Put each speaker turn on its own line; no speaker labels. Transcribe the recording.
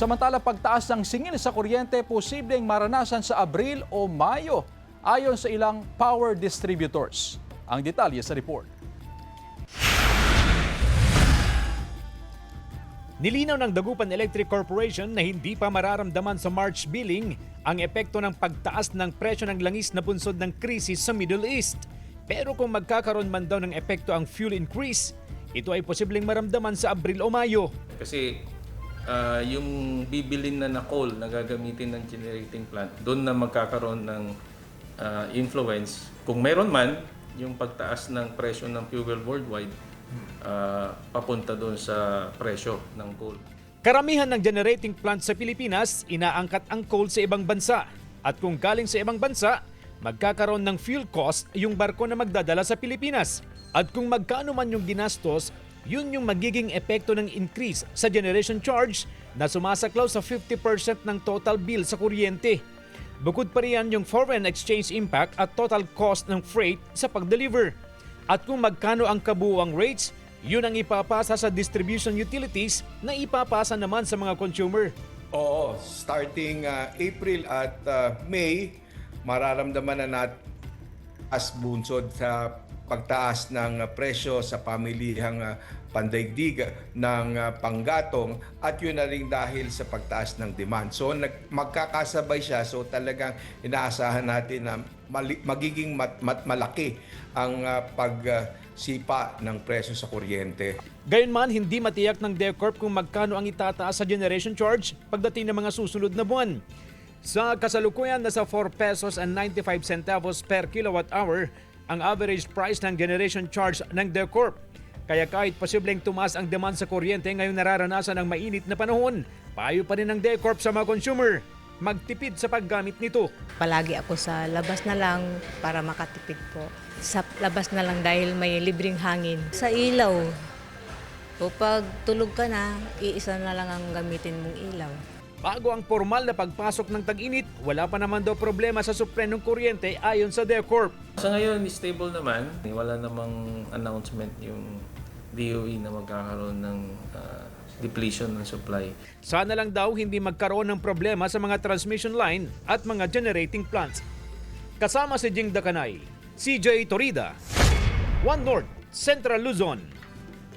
Samantala, pagtaas ng singil sa kuryente posibleng maranasan sa Abril o Mayo ayon sa ilang power distributors. Ang detalye sa report.
Nilinaw ng Dagupan Electric Corporation na hindi pa mararamdaman sa March billing ang epekto ng pagtaas ng presyo ng langis na bunsod ng krisis sa Middle East. Pero kung magkakaroon man daw ng epekto ang fuel increase, ito ay posibleng maramdaman sa Abril o Mayo.
Kasi yung bibilin na coal na gagamitin ng generating plant, doon na magkakaroon ng influence. Kung meron man, yung pagtaas ng presyo ng fuel worldwide, papunta doon sa presyo ng coal.
Karamihan ng generating plant sa Pilipinas, inaangkat ang coal sa ibang bansa. At kung galing sa ibang bansa, magkakaroon ng fuel cost yung barko na magdadala sa Pilipinas. At kung magkano man yung ginastos, yun yung magiging epekto ng increase sa generation charge na sumasaklaw sa 50% ng total bill sa kuryente. Bukod pa riyan yung foreign exchange impact at total cost ng freight sa pag-deliver. At kung magkano ang kabuuang rates, yun ang ipapasa sa distribution utilities na ipapasa naman sa mga consumer.
Oo, starting April at May, mararamdaman na natin as bunsod sa pagtaas ng presyo sa pamilihang pandaigdig ng panggatong at yun na rin dahil sa pagtaas ng demand. So magkakasabay siya, so talagang inaasahan natin na magiging malaki ang pagsipa ng presyo sa kuryente.
Gayunman, hindi matiyak ng DECORP kung magkano ang itataas sa generation charge pagdating ng mga susunod na buwan. Sa kasalukuyan, nasa 4 pesos and 95 centavos per kilowatt hour ang average price ng generation charge ng DECORP. Kaya kahit posibleng tumaas ang demand sa kuryente ngayong nararanasan ng mainit na panahon, payo pa rin ng DECORP sa mga consumer magtipid sa paggamit nito.
Palagi ako sa labas na lang para makatipid po. Sa labas na lang dahil may libreng hangin. Sa ilaw, o pag tulog ka na, iisa na lang ang gamitin mong ilaw.
Bago ang formal na pagpasok ng tag-init, wala pa naman daw problema sa supply ng kuryente ayon sa DECORP.
Sa ngayon, stable naman. Wala namang announcement yung DOE na magkakaroon ng depletion ng supply.
Sana lang daw hindi magkaroon ng problema sa mga transmission line at mga generating plants. Kasama si Jing Dakanay, CJ Torida, One North, Central Luzon.